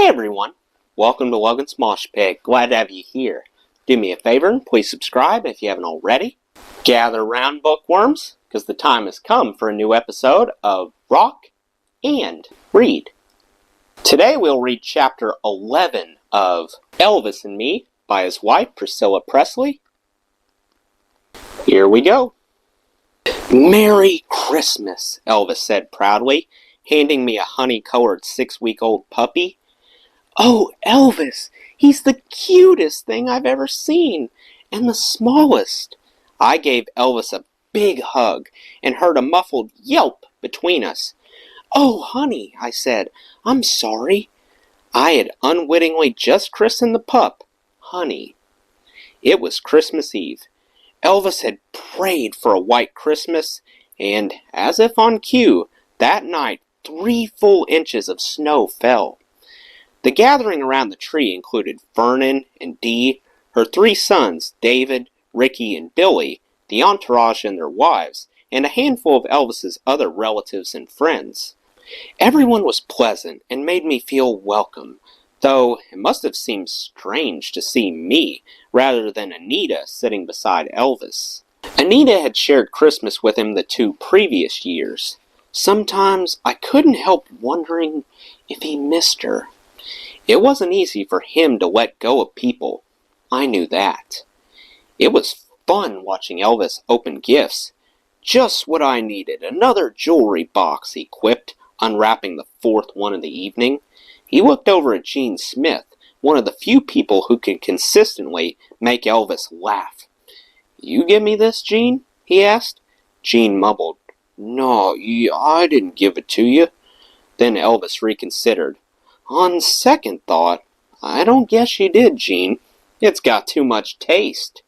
Hey everyone, welcome to Logan's Mosh Pit. Glad to have you here. Do me a favor and please subscribe if you haven't already. Gather round, bookworms, because the time has come for a new episode of Rock and Read. Today we'll read chapter 11 of Elvis and Me by his wife Priscilla Presley. Here we go. Merry Christmas, Elvis said proudly, handing me a honey-colored 6-week-old puppy. Oh, Elvis, he's the cutest thing I've ever seen, and the smallest. I gave Elvis a big hug and heard a muffled yelp between us. Oh, honey, I said, I'm sorry. I had unwittingly just christened the pup Honey. It was Christmas Eve. Elvis had prayed for a white Christmas, and, as if on cue, that night 3 full inches of snow fell. The gathering around the tree included Vernon and Dee, her 3 sons, David, Ricky, and Billy, the entourage and their wives, and a handful of Elvis's other relatives and friends. Everyone was pleasant and made me feel welcome, though it must have seemed strange to see me rather than Anita sitting beside Elvis. Anita had shared Christmas with him the 2 previous years. Sometimes I couldn't help wondering if he missed her. It wasn't easy for him to let go of people. I knew that. It was fun watching Elvis open gifts. Just what I needed, another jewelry box, he quipped, unwrapping the 4th one of the evening. He looked over at Gene Smith, one of the few people who could consistently make Elvis laugh. You give me this, Gene? He asked. Gene mumbled, No, I didn't give it to you. Then Elvis reconsidered. On second thought, I don't guess you did, Gene. It's got too much taste.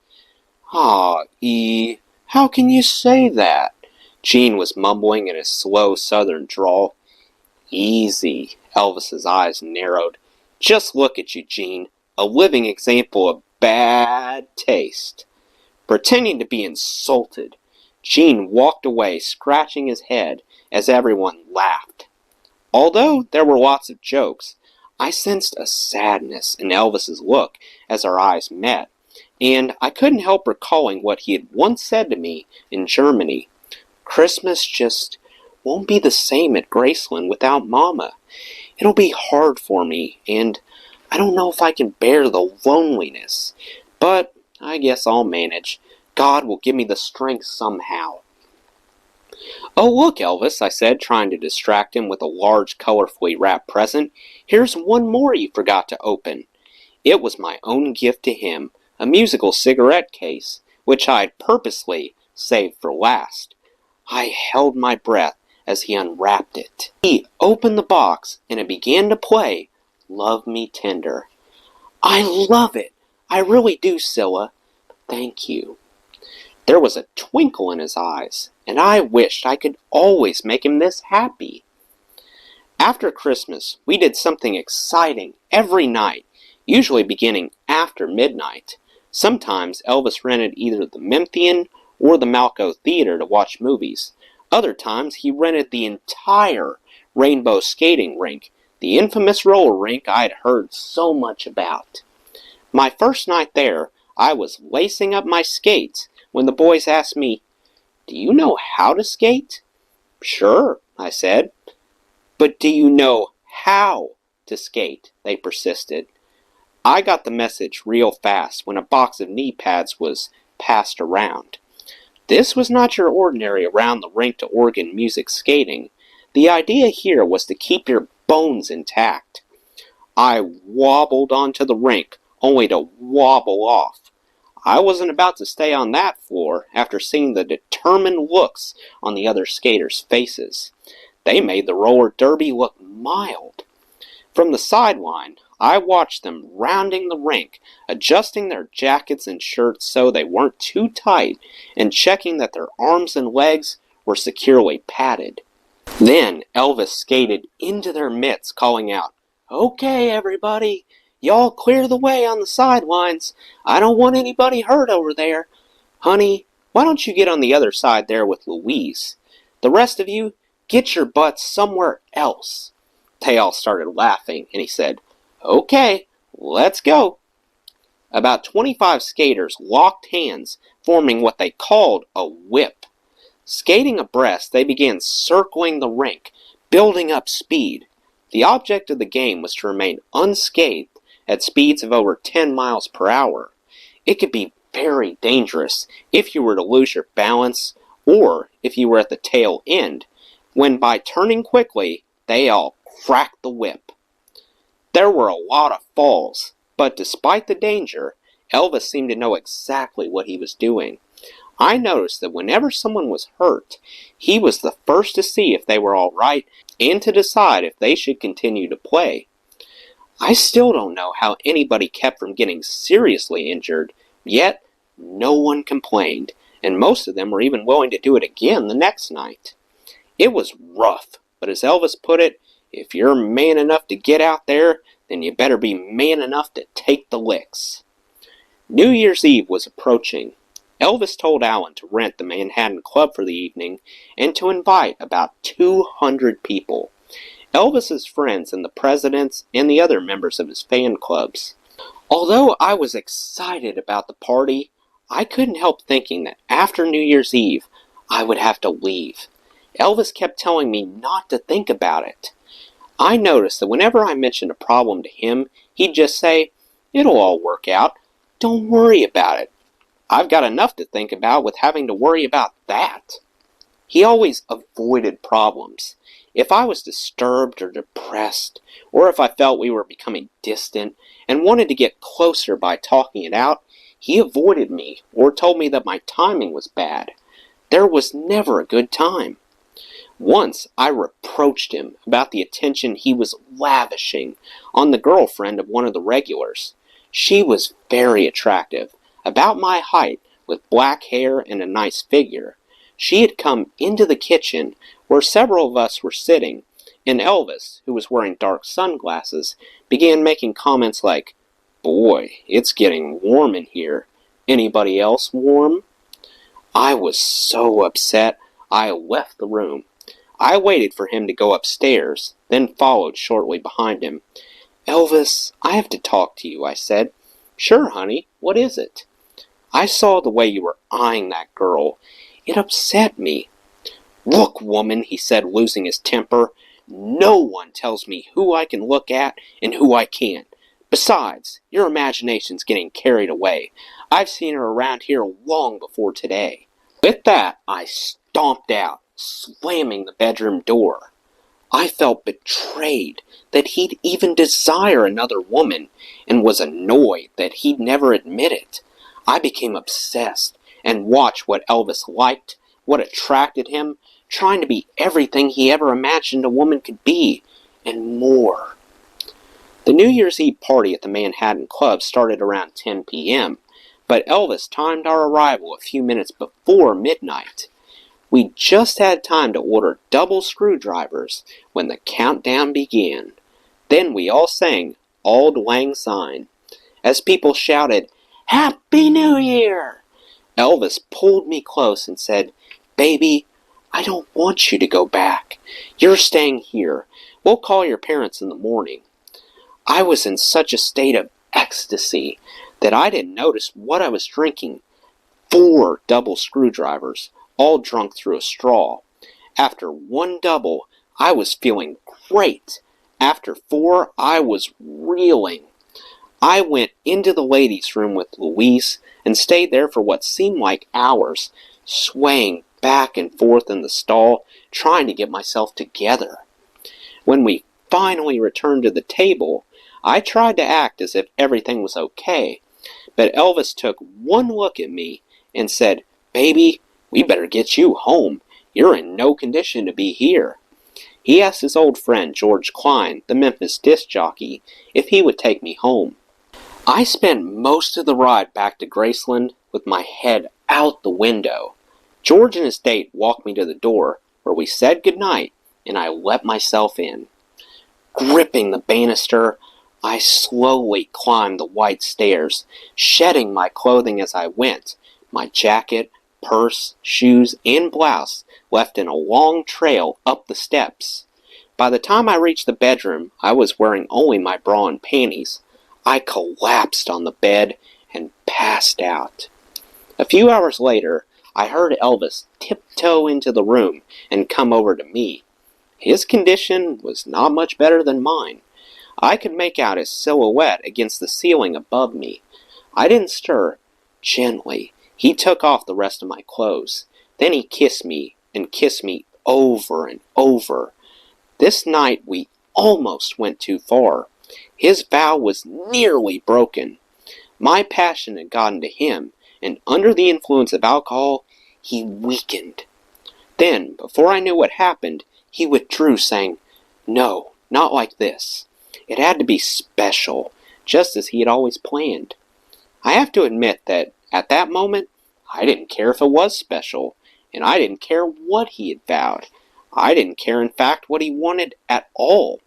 Ah, how can you say that? Gene was mumbling in his slow southern drawl. Easy, Elvis's eyes narrowed. Just look at you, Gene, a living example of bad taste. Pretending to be insulted, Gene walked away, scratching his head as everyone laughed. Although there were lots of jokes, I sensed a sadness in Elvis's look as our eyes met, and I couldn't help recalling what he had once said to me in Germany. Christmas just won't be the same at Graceland without Mama. It'll be hard for me, and I don't know if I can bear the loneliness. But I guess I'll manage. God will give me the strength somehow. Oh, look, Elvis, I said, trying to distract him with a large, colorfully wrapped present. Here's one more you forgot to open. It was my own gift to him, a musical cigarette case, which I had purposely saved for last. I held my breath as he unwrapped it. He opened the box, and it began to play Love Me Tender. I love it. I really do, Scylla. Thank you. There was a twinkle in his eyes, and I wished I could always make him this happy. After Christmas, we did something exciting every night, usually beginning after midnight. Sometimes Elvis rented either the Memphian or the Malco Theater to watch movies. Other times he rented the entire Rainbow Skating Rink, the infamous roller rink I had heard so much about. My first night there, I was lacing up my skates when the boys asked me, Do you know how to skate? Sure, I said. But do you know how to skate? They persisted. I got the message real fast when a box of knee pads was passed around. This was not your ordinary around-the-rink-to-organ music skating. The idea here was to keep your bones intact. I wobbled onto the rink, only to wobble off. I wasn't about to stay on that floor after seeing the determined looks on the other skaters' faces. They made the roller derby look mild. From the sideline, I watched them rounding the rink, adjusting their jackets and shirts so they weren't too tight, and checking that their arms and legs were securely padded. Then Elvis skated into their midst, calling out, Okay, everybody, y'all clear the way on the sidelines. I don't want anybody hurt over there. Honey, why don't you get on the other side there with Louise? The rest of you, get your butts somewhere else. They all started laughing, and he said, Okay, let's go. About 25 skaters locked hands, forming what they called a whip. Skating abreast, they began circling the rink, building up speed. The object of the game was to remain unscathed at speeds of over 10 miles per hour. It could be very dangerous if you were to lose your balance or if you were at the tail end, when by turning quickly, they all cracked the whip. There were a lot of falls, but despite the danger, Elvis seemed to know exactly what he was doing. I noticed that whenever someone was hurt, he was the first to see if they were all right and to decide if they should continue to play. I still don't know how anybody kept from getting seriously injured, yet no one complained, and most of them were even willing to do it again the next night. It was rough, but as Elvis put it, if you're man enough to get out there, then you better be man enough to take the licks. New Year's Eve was approaching. Elvis told Alan to rent the Manhattan Club for the evening and to invite about 200 people. Elvis's friends and the presidents and the other members of his fan clubs. Although I was excited about the party, I couldn't help thinking that after New Year's Eve, I would have to leave. Elvis kept telling me not to think about it. I noticed that whenever I mentioned a problem to him, he'd just say, "It'll all work out. Don't worry about it. I've got enough to think about with having to worry about that." He always avoided problems. If I was disturbed or depressed, or if I felt we were becoming distant and wanted to get closer by talking it out, he avoided me or told me that my timing was bad. There was never a good time. Once I reproached him about the attention he was lavishing on the girlfriend of one of the regulars. She was very attractive, about my height, with black hair and a nice figure. She had come into the kitchen where several of us were sitting, and Elvis, who was wearing dark sunglasses, began making comments like, "Boy, it's getting warm in here. Anybody else warm?" I was so upset, I left the room. I waited for him to go upstairs, then followed shortly behind him. "Elvis, I have to talk to you," I said. "Sure, honey. What is it?" "I saw the way you were eyeing that girl. It upset me." "Look, woman," he said, losing his temper. "No one tells me who I can look at and who I can't. Besides, your imagination's getting carried away. I've seen her around here long before today." With that, I stomped out, slamming the bedroom door. I felt betrayed that he'd even desire another woman, and was annoyed that he'd never admit it. I became obsessed, and watched what Elvis liked, what attracted him, trying to be everything he ever imagined a woman could be, and more. The New Year's Eve party at the Manhattan Club started around 10 p.m., but Elvis timed our arrival a few minutes before midnight. We just had time to order double screwdrivers when the countdown began. Then we all sang Auld Lang Syne. As people shouted, "Happy New Year!" Elvis pulled me close and said, "Baby, I don't want you to go back. You're staying here. We'll call your parents in the morning." I was in such a state of ecstasy that I didn't notice what I was drinking. 4 double screwdrivers, all drunk through a straw. After 1 double, I was feeling great. After 4, I was reeling. I went into the ladies' room with Louise and stayed there for what seemed like hours, swaying back and forth in the stall, trying to get myself together. When we finally returned to the table, I tried to act as if everything was okay, but Elvis took one look at me and said, "Baby, we better get you home. You're in no condition to be here." He asked his old friend George Klein, the Memphis disc jockey, if he would take me home. I spent most of the ride back to Graceland with my head out the window. George and his date walked me to the door, where we said goodnight, and I let myself in. Gripping the banister, I slowly climbed the white stairs, shedding my clothing as I went, my jacket, purse, shoes, and blouse left in a long trail up the steps. By the time I reached the bedroom, I was wearing only my bra and panties. I collapsed on the bed and passed out. A few hours later, I heard Elvis tiptoe into the room and come over to me. His condition was not much better than mine. I could make out his silhouette against the ceiling above me. I didn't stir. Gently, he took off the rest of my clothes. Then he kissed me and kissed me over and over. This night we almost went too far. His vow was nearly broken. My passion had gotten to him, and under the influence of alcohol, he weakened. Then, before I knew what happened, he withdrew, saying, "No, not like this." It had to be special, just as he had always planned. I have to admit that, at that moment, I didn't care if it was special, and I didn't care what he had vowed. I didn't care, in fact, what he wanted at all.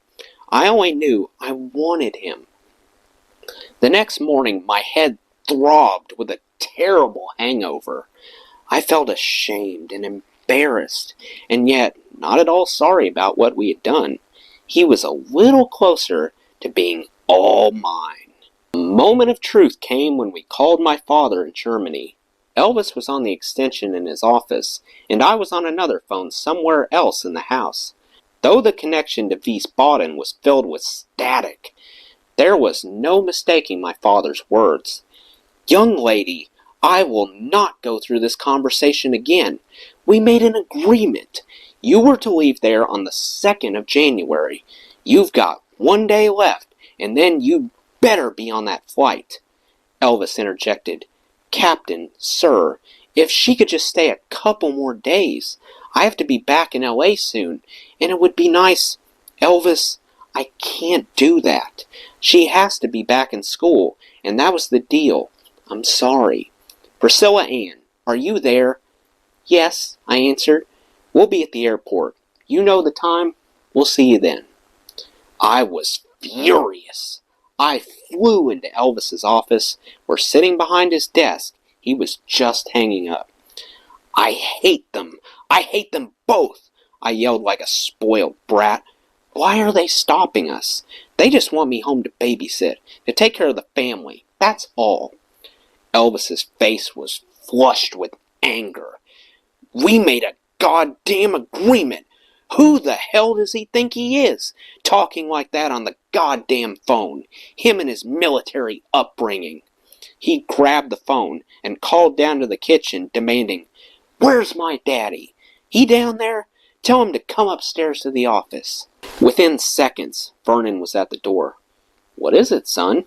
I only knew I wanted him. The next morning, my head throbbed with a terrible hangover. I felt ashamed and embarrassed, and yet not at all sorry about what we had done. He was a little closer to being all mine. A moment of truth came when we called my father in Germany. Elvis was on the extension in his office, and I was on another phone somewhere else in the house. Though the connection to Wiesbaden was filled with static, there was no mistaking my father's words. "Young lady, I will not go through this conversation again. We made an agreement. You were to leave there on the 2nd of January. You've got 1 day left, and then you'd better be on that flight." Elvis interjected, "Captain, sir, if she could just stay a couple more days. I have to be back in L.A. soon, and it would be nice." "Elvis, I can't do that. She has to be back in school, and that was the deal. I'm sorry." "Priscilla Ann, are you there?" "Yes," I answered. "We'll be at the airport. You know the time. We'll see you then." I was furious. I flew into Elvis's office, where sitting behind his desk, he was just hanging up. "I hate them. I hate them both," I yelled like a spoiled brat. "Why are they stopping us? They just want me home to babysit, to take care of the family. That's all." Elvis's face was flushed with anger. "We made a goddamn agreement. Who the hell does he think he is, talking like that on the goddamn phone? Him and his military upbringing." He grabbed the phone and called down to the kitchen, demanding, "Where's my daddy? He down there? Tell him to come upstairs to the office." Within seconds, Vernon was at the door. "What is it, son?"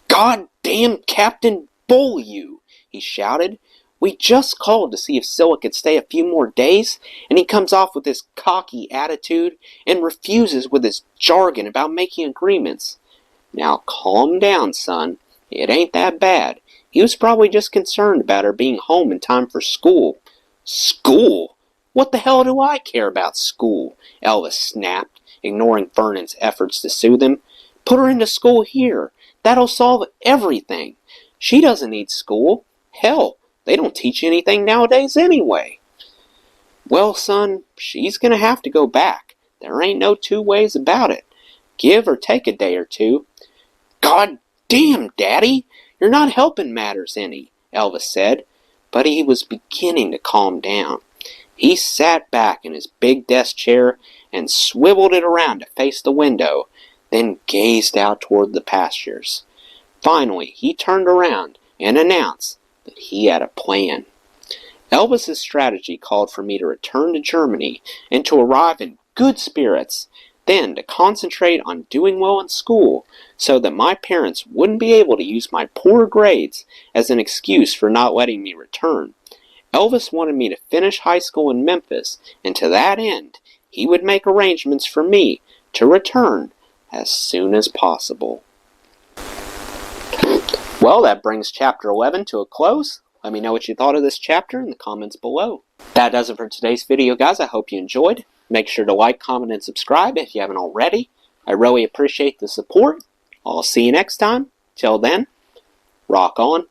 "Goddamn Captain Bull, you!" he shouted. "We just called to see if Scylla could stay a few more days, and he comes off with this cocky attitude and refuses with his jargon about making agreements. Now calm down, son. It ain't that bad. He was probably just concerned about her being home in time for school." "School? What the hell do I care about school?" Elvis snapped, ignoring Vernon's efforts to soothe him. "Put her into school here. That'll solve everything. She doesn't need school. Hell, they don't teach anything nowadays anyway." "Well, son, she's gonna have to go back. There ain't no two ways about it. Give or take a day or two." "God damn, Daddy, you're not helping matters any," Elvis said, but he was beginning to calm down. He sat back in his big desk chair and swiveled it around to face the window, then gazed out toward the pastures. Finally, he turned around and announced that he had a plan. Elvis's strategy called for me to return to Germany and to arrive in good spirits, then to concentrate on doing well in school so that my parents wouldn't be able to use my poor grades as an excuse for not letting me return. Elvis wanted me to finish high school in Memphis, and to that end, he would make arrangements for me to return as soon as possible. Well, that brings Chapter 11 to a close. Let me know what you thought of this chapter in the comments below. That does it for today's video, guys. I hope you enjoyed. Make sure to like, comment, and subscribe if you haven't already. I really appreciate the support. I'll see you next time. Till then, rock on.